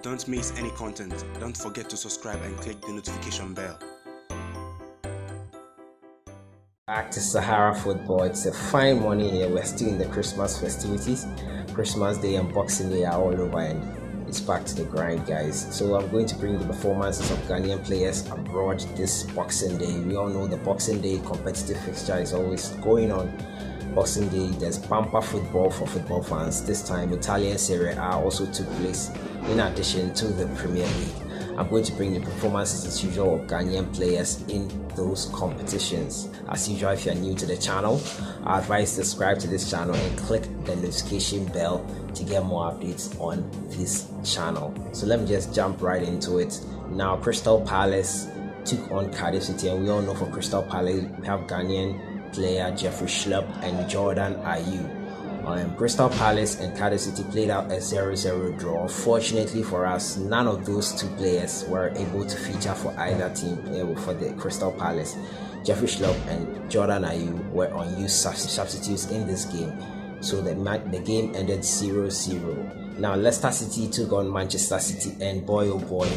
Don't miss any content. Don't forget to subscribe and click the notification bell. Back to Sahara football. It's a fine morning here. We're still in the Christmas festivities. Christmas Day and Boxing Day are all over and it's back to the grind, guys. So I'm going to bring the performances of Ghanaian players abroad this Boxing Day. We all know the Boxing Day competitive fixture is always going on. Boxing Day, there's bumper football for football fans. This time, Italian Serie A also took place in addition to the Premier League. I'm going to bring the performances as usual of Ghanaian players in those competitions. As usual, if you're new to the channel, I advise subscribe to this channel and click the notification bell to get more updates on this channel. So let me just jump right into it. Now, Crystal Palace took on Cardiff City, and we all know for Crystal Palace, we have Ghanaian player Jeffrey SCHLUPP and Jordan Ayew. Crystal Palace and Cardiff City played out a 0-0 draw. Fortunately for us, none of those two players were able to feature for either team for the Crystal Palace. Jeffrey SCHLUPP and Jordan Ayew were unused substitutes in this game. So the game ended 0-0. Now Leicester City took on Manchester City, and boy oh boy,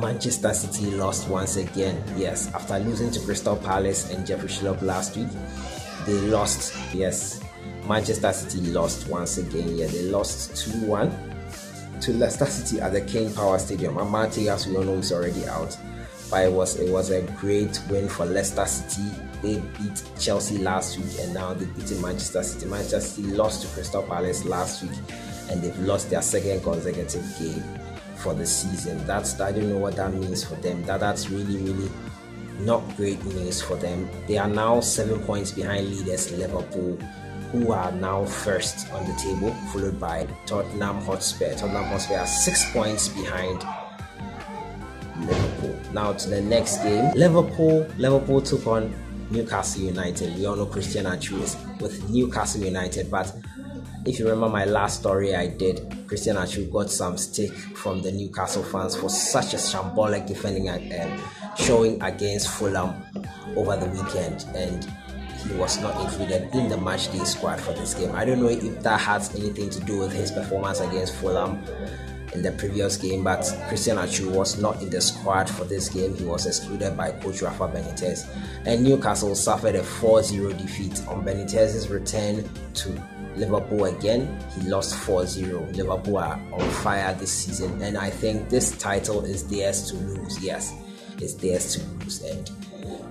Manchester City lost once again. Yes, after losing to Crystal Palace and Jeffrey SCHLUPP last week, they lost. Yes, Manchester City lost once again. Yeah, they lost 2-1 to Leicester City at the King Power Stadium. Amate, as we all know, is already out, but it was a great win for Leicester City. They beat Chelsea last week, and now they're beating Manchester City. Manchester City lost to Crystal Palace last week, and they've lost their second consecutive game for the season. I don't know what that means for them. That's really not great news for them. They are now 7 points behind leaders Liverpool, who are now first on the table, followed by Tottenham Hotspur. Tottenham Hotspur are 6 points behind Liverpool. Now to the next game. Liverpool took on Newcastle United. We all know Christian Atsu is with Newcastle United, but if you remember my last story I did, Christian Atsu got some stick from the Newcastle fans for such a shambolic defending showing against Fulham over the weekend, and he was not included in the matchday squad for this game. I don't know if that has anything to do with his performance against Fulham in the previous game, but Christian Atsu was not in the squad for this game. He was excluded by coach Rafa Benitez, and Newcastle suffered a 4-0 defeat on Benitez's return to Liverpool again. He lost 4-0. Liverpool are on fire this season, and I think this title is theirs to lose. Yes, it's theirs to lose, and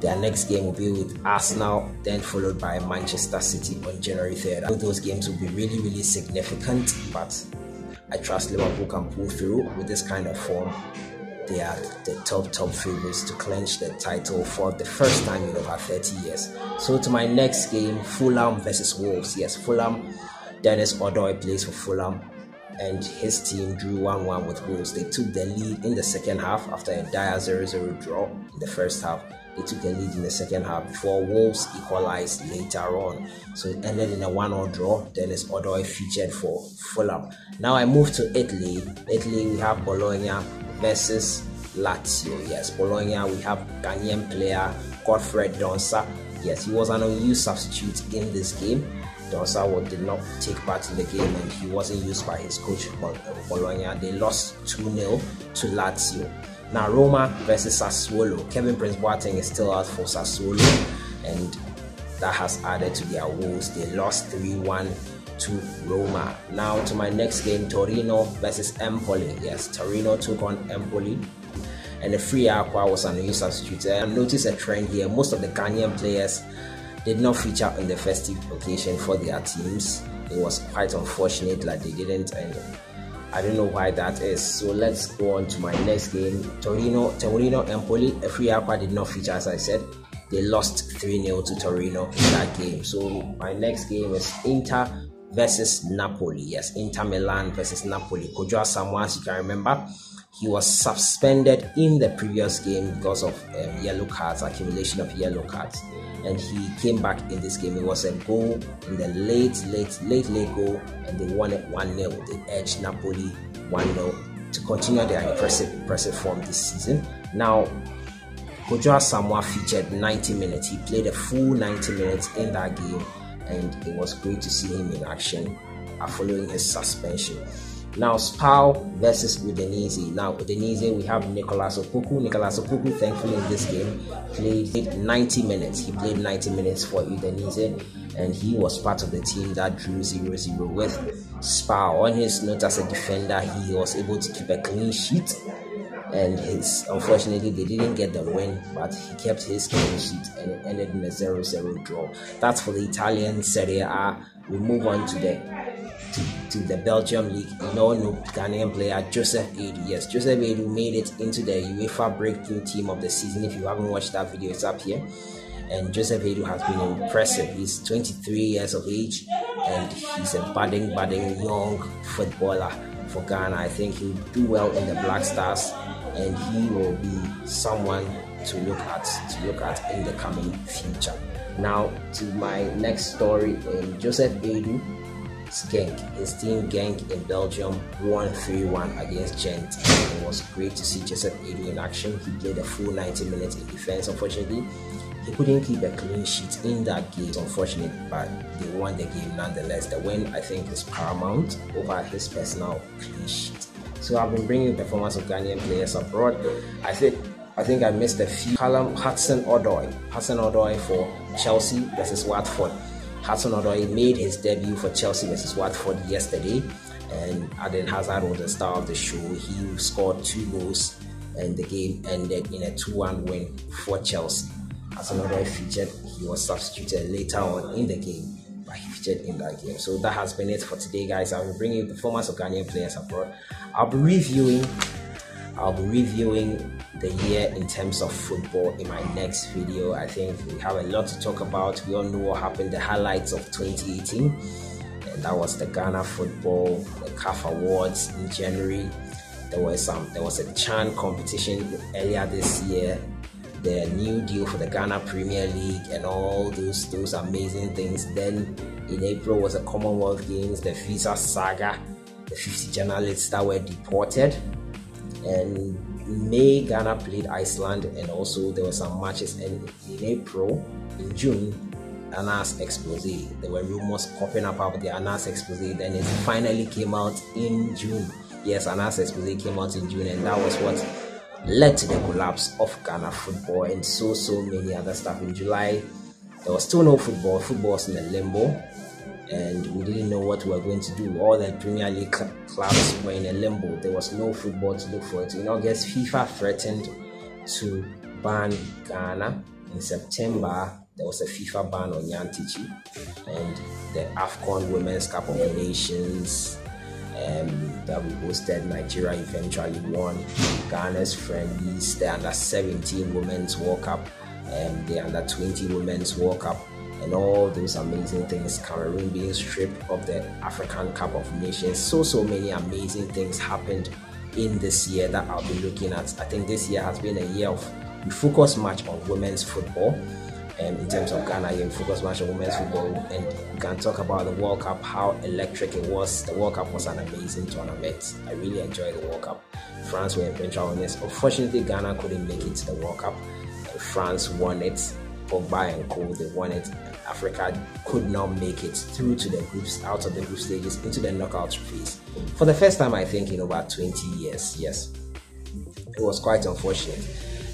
their next game will be with Arsenal, then followed by Manchester City on January 3rd. I think those games will be really significant, but I trust Liverpool can pull through with this kind of form. They are the top favorites to clinch the title for the first time in over 30 years. So to my next game, Fulham versus Wolves. Yes, Fulham, Dennis Odoi plays for Fulham, and his team drew 1-1 with Wolves. They took the lead in the second half after a dire 0-0 draw in the first half. They took the lead in the second half before Wolves equalized later on. So it ended in a 1-1 draw. Dennis Odoi featured for Fulham. Now I move to Italy. We have Bologna versus Lazio. Yes, Bologna, we have Ghanaian player Godfred Donsa. Yes, he was an unused substitute in this game. Donsa did not take part in the game, and he wasn't used by his coach Bologna. They lost 2-0 to Lazio. Now Roma versus Sassuolo. Kevin Prince Boateng is still out for Sassuolo, and that has added to their woes. They lost 3-1 to Roma. Now to my next game, Torino versus Empoli. Yes, Torino took on Empoli, and the free Aqua was an unused substitute. I noticed a trend here. Most of the Ghanaian players did not feature on the festive occasion for their teams. It was quite unfortunate that they didn't, and I don't know why that is. So let's go on to my next game. Torino Empoli. A free Aqua did not feature, as I said. They lost 3-0 to Torino in that game. So my next game is Inter versus Napoli. Yes, Inter Milan versus Napoli. Kojo Asamoah, as you can remember, he was suspended in the previous game because of yellow cards, accumulation of yellow cards, and he came back in this game. It was a goal in the late goal, and they won it 1-0. They edged Napoli 1-0 to continue their impressive form this season. Now, Kojo Asamoah featured 90 minutes. He played a full 90 minutes in that game, and it was great to see him in action following his suspension. Now, SPAL versus UDINESE. Now, UDINESE, we have Nicolas Opoku. Nicolas Opoku, thankfully, in this game, played 90 minutes. He played 90 minutes for UDINESE, and he was part of the team that drew 0-0 with SPAL. On his note as a defender, he was able to keep a clean sheet, and unfortunately, they didn't get the win, but he kept his clean sheet, and it ended in a 0-0 draw. That's for the Italian Serie A. We move on to the Belgium League. You all know Ghanaian player Joseph Edu. Yes, Joseph Edu made it into the UEFA Breakthrough Team of the Season. If you haven't watched that video, it's up here. And Joseph Edu has been impressive. He's 23 years of age, and he's a budding young footballer for Ghana. I think he'll do well in the Black Stars, and he will be someone to look at in the coming future. Now to my next story. Joseph Edu, his team Genk in Belgium won 3-1 against Gent. It was great to see Joseph Edu in action. He played a full 90 minutes in defense. Unfortunately, he couldn't keep a clean sheet in that game, unfortunately, but they won the game nonetheless. The win, I think, is paramount over his personal clean sheet. So I've been bringing the performance of Ghanaian players abroad. I think I missed a few. Hudson-Odoi for Chelsea versus Watford. Hudson-Odoi made his debut for Chelsea versus Watford yesterday, and Eden Hazard was the star of the show. He scored 2 goals, and the game ended in a 2-1 win for Chelsea. Hudson-Odoi featured. He was substituted later on in the game, but he featured in that game. So that has been it for today, guys. I will bring you the performance of Ghanaian players abroad. I'll be reviewing the year in terms of football in my next video. I think we have a lot to talk about. We all know what happened, the highlights of 2018, and that was the Ghana football, the CAF Awards in January. There was a CHAN competition earlier this year, the new deal for the Ghana Premier League, and all those amazing things. Then in April was the Commonwealth Games, the visa saga, the 50 journalists that were deported. And in May, Ghana played Iceland, and also there were some matches. And in June, Anas expose. There were rumors popping up about the Anas expose. Then it finally came out in June. Yes, Anas expose came out in June, and that was what led to the collapse of Ghana football and so many other stuff. In July, there was still no football. Football was in a limbo, and we didn't know what we were going to do. All the Premier League clubs were in a limbo. There was no football to look forward to. In August, FIFA threatened to ban Ghana. In September, there was a FIFA ban on Yantichi, and the AFCON Women's Cup of Nations that we hosted, Nigeria eventually won Ghana's friendlies, the Under-17 Women's World Cup, and the Under-20 Women's World Cup, and all those amazing things. Cameroon being stripped of the African Cup of Nations. So many amazing things happened in this year that I'll be looking at. I think this year has been a year of, we focus much on women's football. In terms of Ghana, we focus much on women's football, and we can talk about the World Cup, how electric it was. The World Cup was an amazing tournament. I really enjoyed the World Cup. France were eventual winners. Unfortunately, Ghana couldn't make it to the World Cup. France won it. Pogba and co, they won it. Africa could not make it through to the groups, out of the group stages, into the knockout phase. For the first time, I think, in over 20 years. Yes, it was quite unfortunate.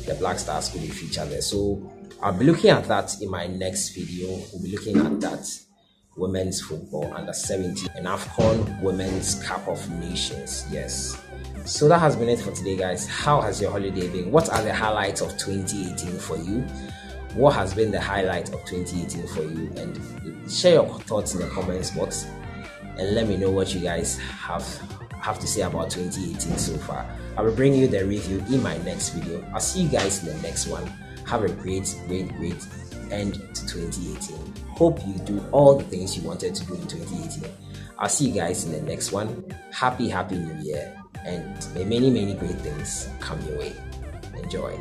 The Black Stars couldn't feature there. So I'll be looking at that in my next video. We'll be looking at that women's football Under-17 and AFCON Women's Cup of Nations. Yes. So that has been it for today, guys. How has your holiday been? What are the highlights of 2018 for you? What has been the highlight of 2018 for you? And share your thoughts in the comments box, and let me know what you guys have to say about 2018 so far. I will bring you the review in my next video. I'll see you guys in the next one. Have a great end to 2018. Hope you do all the things you wanted to do in 2018. I'll see you guys in the next one. Happy New Year, and may many great things come your way. Enjoy.